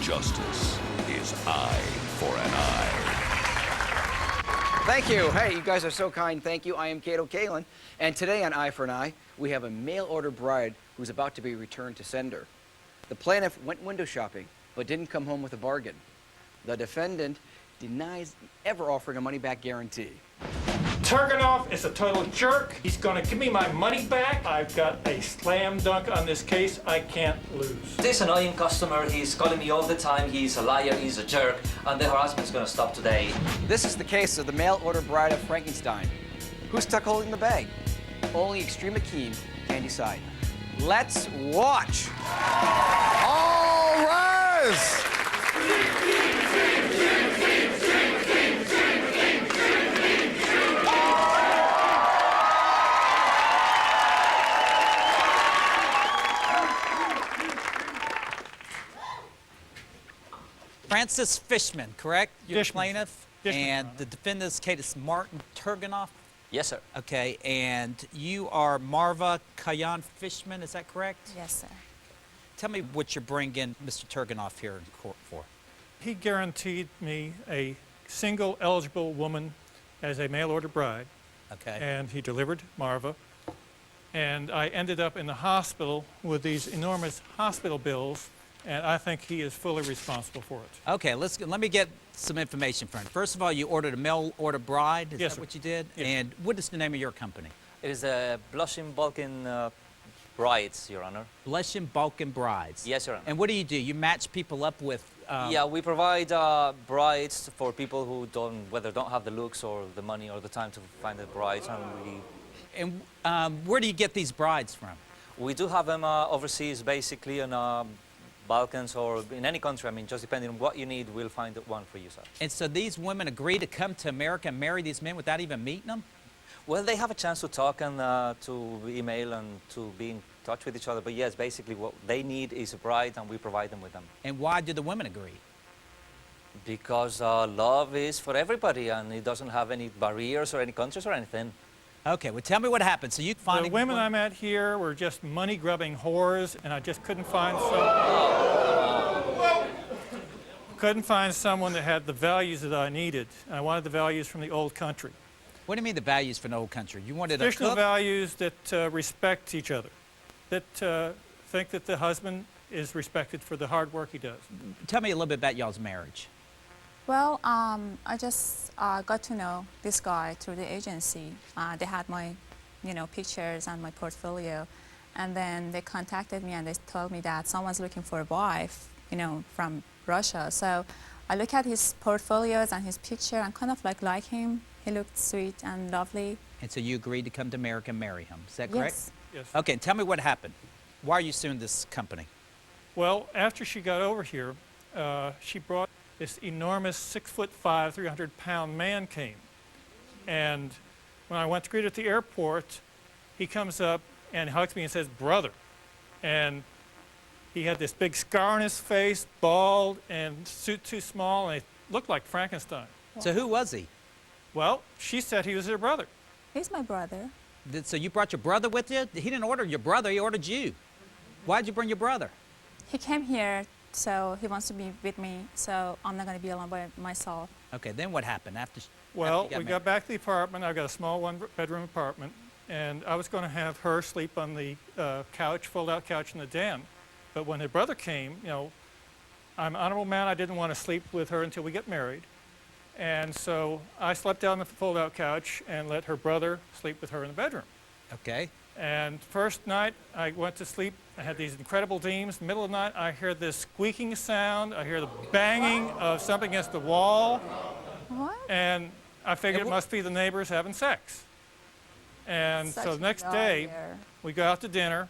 Justice is eye for an eye. Thank you. Hey, you guys are so kind. Thank you. I am Kato Kaelin. And today on Eye for an Eye, we have a mail-order bride who's about to be returned to sender. The plaintiff went window shopping, but didn't come home with a bargain. The defendant denies ever offering a money-back guarantee. Turganoff is a total jerk. He's gonna give me my money back. I've got a slam dunk on this case. I can't lose. This annoying customer, he's calling me all the time. He's a liar, he's a jerk, and the harassment's gonna stop today. This is the case of the mail-order bride of Frankenstein. Who's stuck holding the bag? Only Extreme Akim can decide. Let's watch. All rise! Francis Fishman, correct? You're the Fishman. plaintiff? Fishman, and the defendant's case is Martin Turganoff? Yes, sir. Okay, and you are Marva Kayan Fishman, is that correct? Yes, sir. Tell me what you're bringing Mr. Turganoff here in court for. He guaranteed me a single eligible woman as a mail-order bride, Okay. and he delivered Marva. And I ended up in the hospital with these enormous hospital bills, and I think he is fully responsible for it. Okay, let me get some information from you. First of all, you ordered a mail-order bride, is Yes, that sir. what you did? Yes. And what is the name of your company? It is a Blushing Balkan Brides, Your Honor. Blushing Balkan Brides. Yes, Your Honor. And what do? You match people up with... Yeah, we provide brides for people who don't have the looks or the money or the time to find the brides, and where do you get these brides from? we do have them overseas, basically in Balkans or in any country. I mean, just depending on what you need, we'll find one for you, sir. And so these women agree to come to America and marry these men without even meeting them? Well, they have a chance to talk and to email and to be in touch with each other. But yes, basically what they need is a bride, and we provide them with them. And why do the women agree? Because love is for everybody, and it doesn't have any barriers or any countries or anything. Okay, well, tell me what happened. So you find The women I met here were just money-grubbing whores, and I just couldn't find someone that had the values that I needed. I wanted the values from the old country. What do you mean the values for an old country? You wanted a Traditional cook? values that respect each other, that think that the husband is respected for the hard work he does. Tell me a little bit about y'all's marriage. Well, I just got to know this guy through the agency. They had my, pictures and my portfolio, and then they contacted me and they told me that someone's looking for a wife, from Russia. So I look at his portfolios and his picture and kind of like him. He looked sweet and lovely. And so you agreed to come to America and marry him. Is that correct? Yes. Yes. Okay, tell me what happened. Why are you suing this company? Well, after she got over here, she brought this enormous 6'5", 300-pound man came. And when I went to greet her at the airport, he comes up and hugs me and says, "Brother." And he had this big scar on his face, bald, and suit too small, and he looked like Frankenstein. So who was he? Well, she said he was her brother. He's my brother. So you brought your brother with you? He didn't order your brother, he ordered you. Why'd you bring your brother? He came here, so he wants to be with me, so I'm not going to be alone by myself. Okay, then what happened after? Well, after you we married? got back to the apartment. I've got a small one-bedroom apartment, and I was going to have her sleep on the couch, fold-out couch in the den. But when her brother came, I'm an honorable man. I didn't want to sleep with her until we get married. And so I slept down on the fold-out couch and let her brother sleep with her in the bedroom. Okay. And first night, I went to sleep. I had these incredible dreams. Middle of the night, I hear this squeaking sound. I hear the banging of something against the wall. What? And I figured it must be the neighbors having sex. And Such so a the next day, liar. we go out to dinner,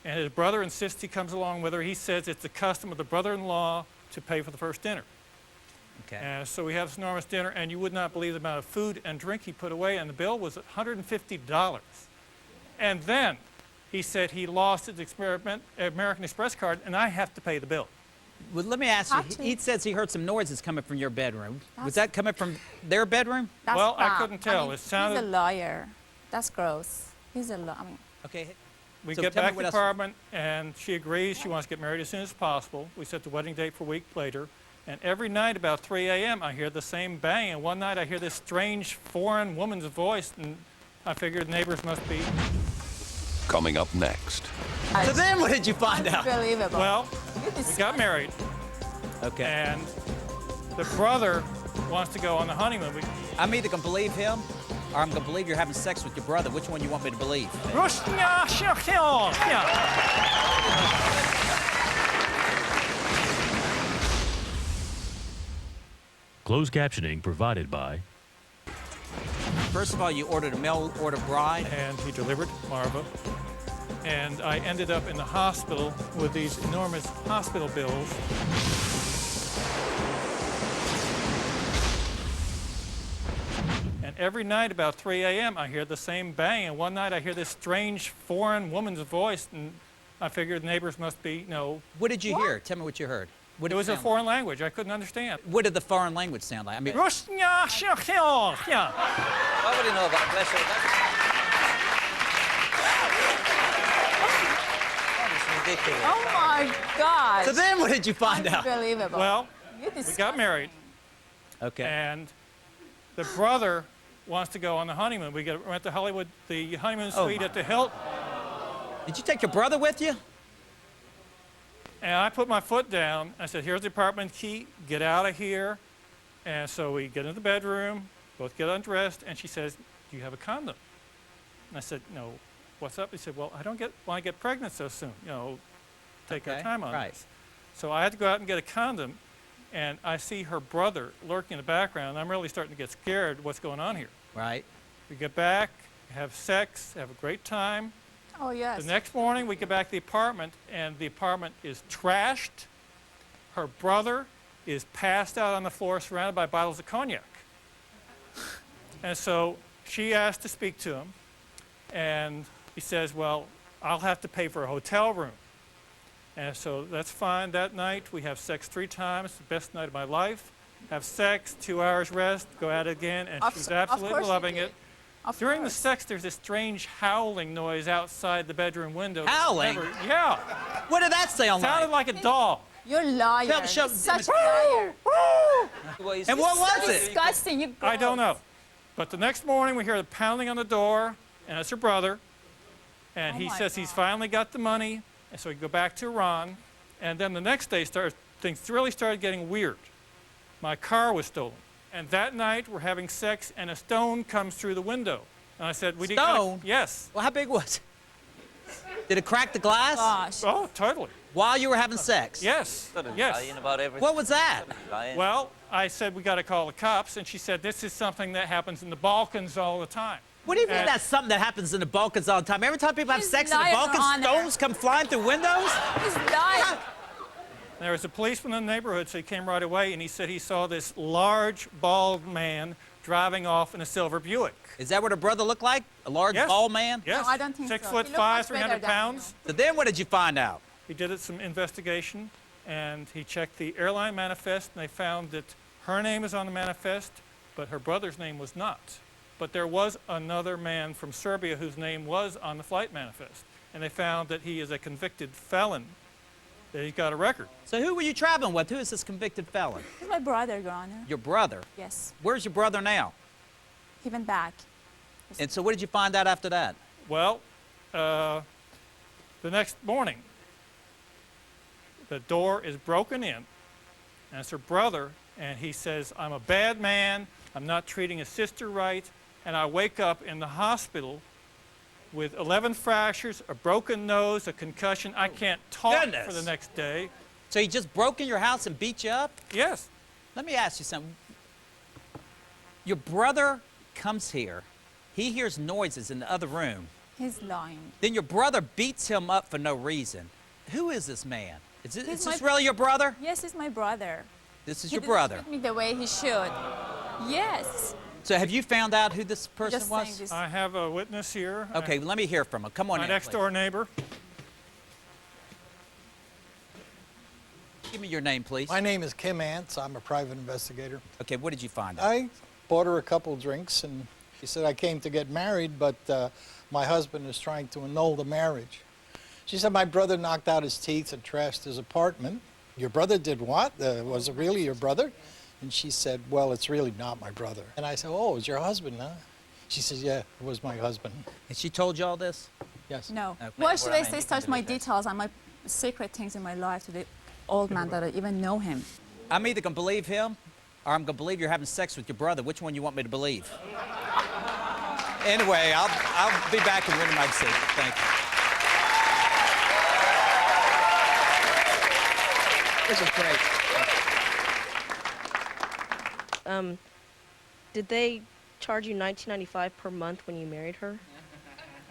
and his brother insists he comes along with her. He says it's the custom of the brother-in-law to pay for the first dinner. Okay. And so we have this enormous dinner, and you would not believe the amount of food and drink he put away, and the bill was $150. And then he said he lost his American Express card, and I have to pay the bill. Well, let me ask you, Have to. he says he heard some noises coming from your bedroom. Was That's- that coming from their bedroom? That's Well, I bad. couldn't tell. It He's sounded- a liar. That's gross. He's a liar. Okay. We So get tell me back to what the else- apartment, and she agrees she wants to get married as soon as possible. We set the wedding date for a week later. And every night about 3 a.m., I hear the same bang. And one night I hear this strange foreign woman's voice, and I figured neighbors must be. Coming up next. So then what did you find out? Unbelievable. Well, we got married, Okay. and the brother wants to go on the honeymoon. I'm either going to believe him or I'm going to believe you're having sex with your brother. Which one you want me to believe? Closed captioning provided by First of all, you ordered a mail order bride. And he delivered Marva. And I ended up in the hospital with these enormous hospital bills. And every night about 3 a.m., I hear the same bang. And one night I hear this strange foreign woman's voice, and I figured neighbors must be, you know, What did you hear? Tell me what you heard. What it did was a sound foreign language. I couldn't understand. like? What did the foreign language sound like? I mean, Why would he know about pleasure? That is ridiculous. Oh my God. so then what did you find out? Unbelievable. Well, You we got disgusting. married, Okay. and the brother wants to go on the honeymoon. We went to Hollywood, the honeymoon Oh, suite my. at the Hilton. Did you take your brother with you? And I put my foot down. I said, here's the apartment key. Get out of here. And so we get into the bedroom, both get undressed, and she says, do you have a condom? And I said, no. What's up? He said, well, I don't want to get pregnant so soon. You know, take our Okay, time on right. this. So I had to go out and get a condom, and I see her brother lurking in the background. I'm really starting to get scared what's going on here. Right. We get back, have sex, have a great time. Oh, yes. The next morning, we get back to the apartment, and the apartment is trashed. Her brother is passed out on the floor, surrounded by bottles of cognac. And so she asked to speak to him, and he says, well, I'll have to pay for a hotel room. And so that's fine. That night, we have sex 3 times, the best night of my life. Have sex, 2 hours rest, go at it again, and she's absolutely course you loving did. it. Of During the course. sex, there's this strange howling noise outside the bedroom window. Howling? Yeah. What did that sound Sounded like a dog. You're a liar. Show- You're such a liar. And what was So it? disgusting. You I don't gross. know. But the next morning, we hear the pounding on the door, and it's her brother. And Oh he my says he's God. finally got the money, and so he can go back to Iran. And then the next day, things really started getting weird. My car was stolen. And that night, we're having sex, and a stone comes through the window. And I said, we Stone? Yes. Well, how big was it? Did it crack the glass Gosh. Oh, totally. while you were having sex? Yes. Yes. Lying about everything. What was that? Lying. Well, I said, we got to call the cops. And she said, this is something that happens in the Balkans all the time. What do you mean And- that's something that happens in the Balkans all the time? Every time people have He's sex in the lying, Balkans, Your Honor. stones come flying through windows? He's lying. There was a policeman in the neighborhood, so he came right away, and he said he saw this large, bald man driving off in a silver Buick. Is that what her brother looked like? A large, Yes. bald man? Yes. No, I don't think so. 6'5", He looked much better 300 than pounds. So then what did you find out? He did some investigation, and he checked the airline manifest, and they found that her name is on the manifest, but her brother's name was not. But there was another man from Serbia whose name was on the flight manifest, and they found that he is a convicted felon, that he's got a record. So who were you traveling with? Who is this convicted felon? He's my brother, Your Honor. Your brother. Yes. Where's your brother now? He went back. And so what did you find out after that? Well, the next morning, the door is broken in, and it's her brother, and he says, I'm a bad man, I'm not treating his sister right, and I wake up in the hospital with 11 fractures, a broken nose, a concussion. I can't talk Goodness. for the next day. So he just broke in your house and beat you up? Yes. Let me ask you something. Your brother comes here. He hears noises in the other room. He's lying. Then your brother beats him up for no reason. Who is this man? Is He's this my- really your brother? Yes, he's my brother. This is He your didn't brother. treat me the way he should. Yes. So have you found out who this person Just saying was? this. I have a witness here. Okay, let me hear from him. Come on My in, next please. door neighbor. Give me your name, please. My name is Kim Ants. I'm a private investigator. Okay, what did you find out? I bought her a couple drinks, and she said I came to get married, but my husband is trying to annul the marriage. She said, my brother knocked out his teeth and trashed his apartment. Your brother did what? Was it really your brother? And she said, well, it's really not my brother. And I said, oh, it's your husband, huh? She says, yeah, it was my husband. And she told you all this? Yes. No. Okay. Why should I Well, say you such can my do that. details and my secret things in my life to the old man that I even know him? I'm either going to believe him or I'm going to believe you're having sex with your brother. Which one you want me to believe? Anyway, I'll be back and render my decision. Thank you. This is great. Did they charge you $19.95 per month when you married her?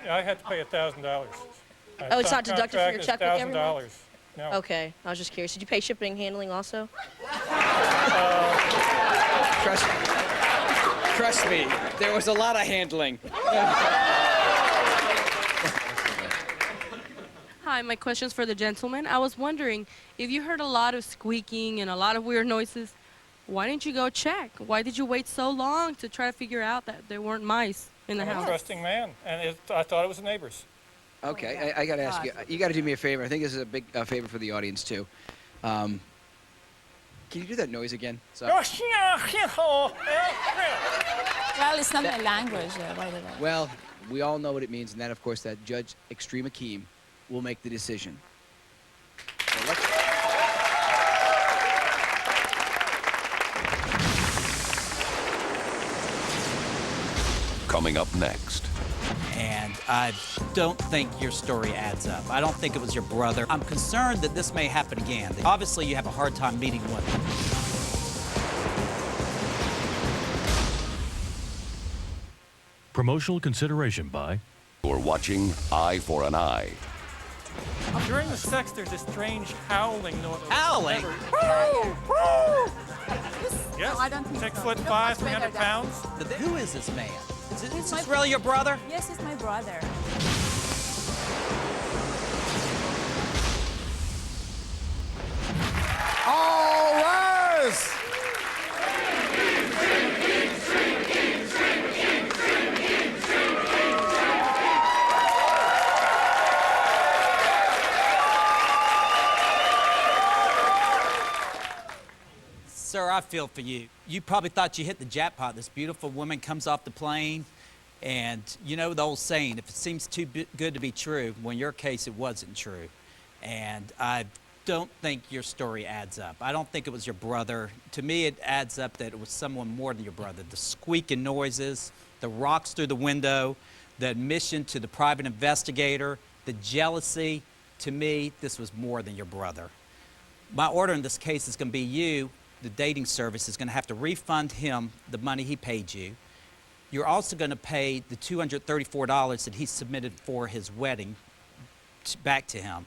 Yeah, I had to pay $1,000. Oh, it's not deducted from your checkbook every month? $1,000. No. Okay, I was just curious. Did you pay shipping and handling also? Trust me, there was a lot of handling. Hi, my question's for the gentleman. I was wondering, if you heard a lot of squeaking and a lot of weird noises, why didn't you go check? Why did you wait so long to try to figure out that there weren't mice in the I'm a house? trusting man, and I thought it was the neighbors. Okay, I got to ask you. You got to do me a favor. I think this is a big favor for the audience too. Can you do that noise again? So, Well, it's not my language, by the way. well, we all know what it means, and that, of course, that Judge Extreme Akim will make the decision. So let's- Coming up next. And I don't think your story adds up. I don't think it was your brother. I'm concerned that this may happen again. Obviously, you have a hard time meeting women. Promotional consideration by You're watching Eye for an Eye. During the sex, there's this strange howling noise. Howling? Yes. No, I don't think so. 6'5", Look much better 300 than- pounds. Who is this man? Is He's this my- really your brother? Yes, it's my brother. All rise! Sir, I feel for you. You probably thought you hit the jackpot. This beautiful woman comes off the plane, and you know the old saying, if it seems too good to be true, well, in your case, it wasn't true. And I don't think your story adds up. I don't think it was your brother. To me, it adds up that it was someone more than your brother. The squeaking noises, the rocks through the window, the admission to the private investigator, the jealousy. To me, this was more than your brother. My order in this case is going to be you, the dating service, is going to have to refund him the money he paid you. You're also going to pay the $234 that he submitted for his wedding back to him.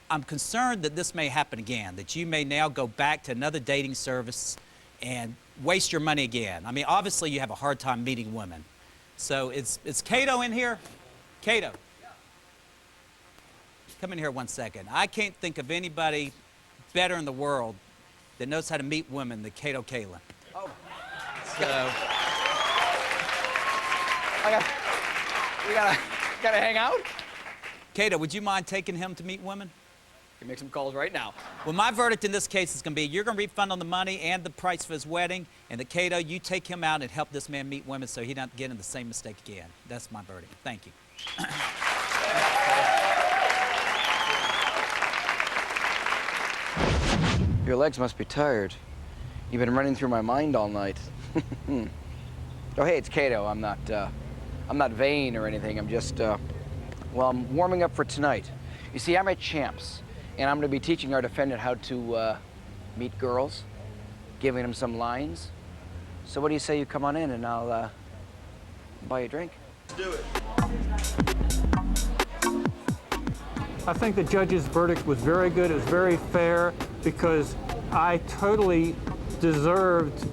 I'm concerned that this may happen again, that you may now go back to another dating service and waste your money again. I mean, obviously you have a hard time meeting women. So is Kato in here? Kato. Come in here 1 second. I can't think of anybody better in the world that knows how to meet women than Kato Kaelin. Oh. So, We gotta hang out. Kato, would you mind taking him to meet women? Can make some calls right now. Well, my verdict in this case is going to be you're going to refund on the money and the price for his wedding, and that Kato, you take him out and help this man meet women so he doesn't get in the same mistake again. That's my verdict. Thank you. Your legs must be tired. You've been running through my mind all night. Oh, hey, it's Kato. I'm not vain or anything. I'm just, well, I'm warming up for tonight. You see, I'm at Champs, and I'm going to be teaching our defendant how to meet girls, giving them some lines. So what do you say you come on in and I'll buy you a drink? Do it. I think the judge's verdict was very good. It was very fair because I totally deserved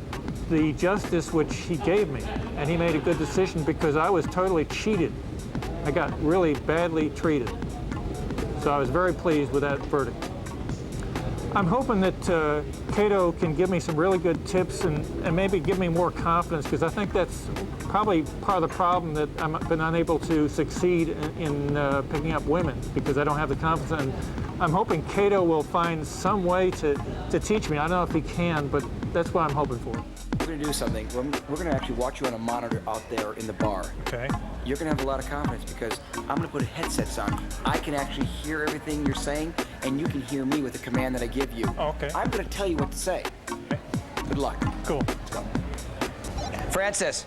the justice which he gave me. And he made a good decision because I was totally cheated. I got really badly treated. So I was very pleased with that verdict. I'm hoping that Kato can give me some really good tips and maybe give me more confidence because I think that's probably part of the problem that I've been unable to succeed in picking up women because I don't have the confidence. And I'm hoping Kato will find some way to teach me. I don't know if he can, but that's what I'm hoping for. We're going to do something. We're going to actually watch you on a monitor out there in the bar. Okay. You're going to have a lot of confidence because I'm going to put headsets on. I can actually hear everything you're saying, and you can hear me with the command that I give you. Okay. I'm going to tell you what to say. Okay. Good luck. Cool. Let's go. Francis,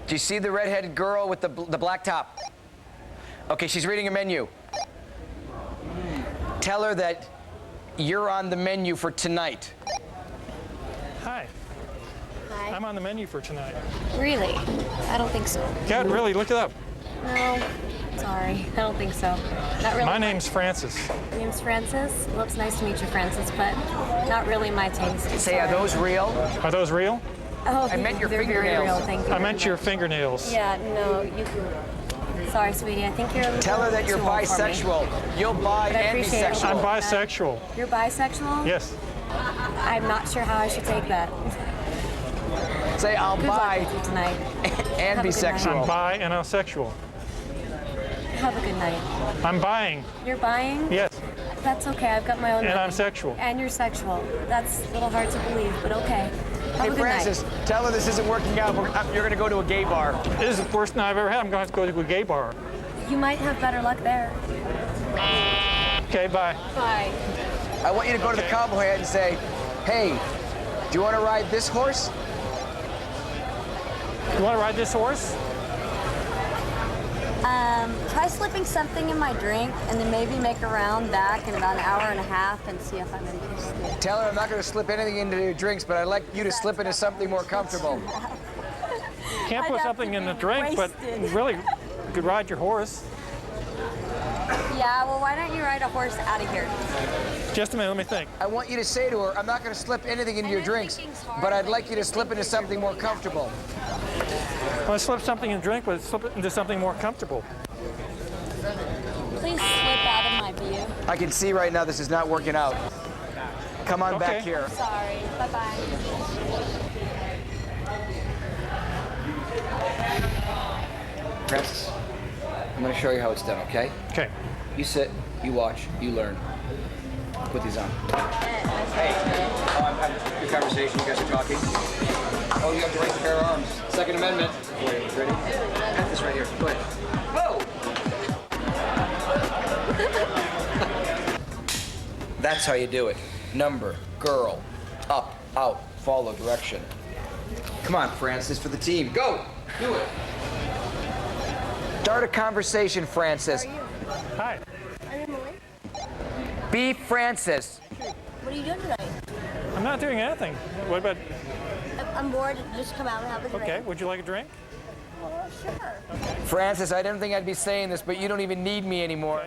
do you see the redheaded girl with the black top? Okay, she's reading a menu. Tell her that you're on the menu for tonight. Hi. Hi. I'm on the menu for tonight. Really? I don't think so. Yeah, really, look it up. No, sorry. I don't think so. Not really. My name's Francis. My name's Francis. Well, it's nice to meet you, Francis, but not really my taste. Say, are those real? Are those real? Oh, I meant your they're very fingernails. real, thank you. I meant your fingernails. Yeah, no, you sorry, sweetie. I think you're a little Tell her that you're too old for me. bisexual. You'll bi But I and appreciate it. bisexual. I'm bisexual. You're bisexual? Yes. I'm not sure how I should take that. Say, I'll Good luck bi with you tonight. and Have a good night. bisexual. I'm bi and I'm sexual. Have a good night. I'm buying. You're buying? Yes. That's okay. I've got my own And money. I'm sexual. And you're sexual. That's a little hard to believe, but okay. Have Hey, a good Francis, night. tell her this isn't working out. You're going to go to a gay bar. This is the worst night I've ever had. I'm going to have to go to a gay bar. You might have better luck there. Okay, bye. Bye. I want you to go to the cowboy head and say, hey, do you want to ride this horse? You want to ride this horse? Try slipping something in my drink and then maybe make a round back in about an hour and a half and see if I'm interested. Tell her I'm not going to slip anything into your drinks, but I'd like you to slip into something more comfortable. Can't put something in the drink, but really, you could ride your horse. Yeah, well, why don't you ride a horse out of here? Just a minute, let me think. I want you to say to her, I'm not going to slip anything into your drinks, but I'd like you to slip into something more comfortable. Well, I slip something in the drink, but slip it into something more comfortable. Please slip out of my view. I can see right now this is not working out. Come on back Okay. here. Sorry. Bye-bye. Francis, I'm going to show you how it's done, okay? Okay. You sit, you watch, you learn. Put these on. Hey, your conversation, you guys are talking. Oh, you have the right to bear arms. Second Amendment. Wait, ready? Got this right here. Go ahead. Whoa! That's how you do it. Number, girl, up, out, follow direction. Come on, Francis, for the team. Go! Do it. Start a conversation, Francis. How are you? Hi. I'm Emily. Be Francis. What are you doing tonight? I'm not doing anything. What about, I'm bored. Just come out and have a drink. okay, would you like a drink? Well, sure. Francis, I didn't think I'd be saying this, but you don't even need me anymore.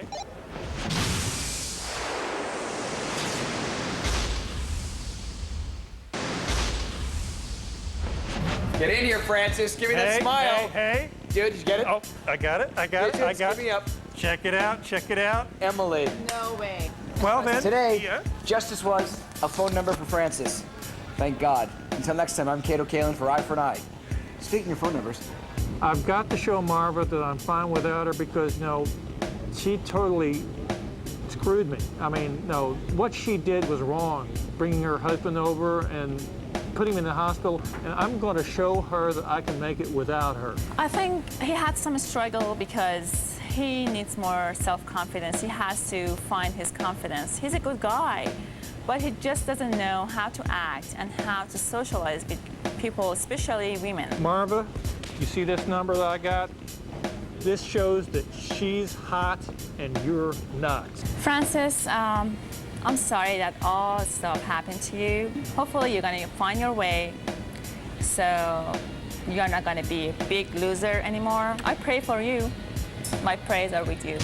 Get in here, Francis. Give me that smile. Hey. Dude, did you get it? Oh, I got it. I got it. I got Give me up. Check it out. Check it out. Emily. No way. Well then. Today, Yeah. justice was a phone number for Francis. Thank God. Until next time, I'm Kato Kaelin for Eye for an Eye. Speaking of phone numbers, I've got to show Marva that I'm fine without her because, she totally screwed me. I mean, no, what she did was wrong, bringing her husband over and putting him in the hospital, and I'm going to show her that I can make it without her. I think he had some struggle because he needs more self-confidence. He has to find his confidence. He's a good guy, but he just doesn't know how to act and how to socialize with people, especially women. Marva, you see this number that I got? This shows that she's hot and you're not. Francis, I'm sorry that all stuff happened to you. Hopefully you're gonna find your way, so you're not gonna be a big loser anymore. I pray for you. My prayers are with you.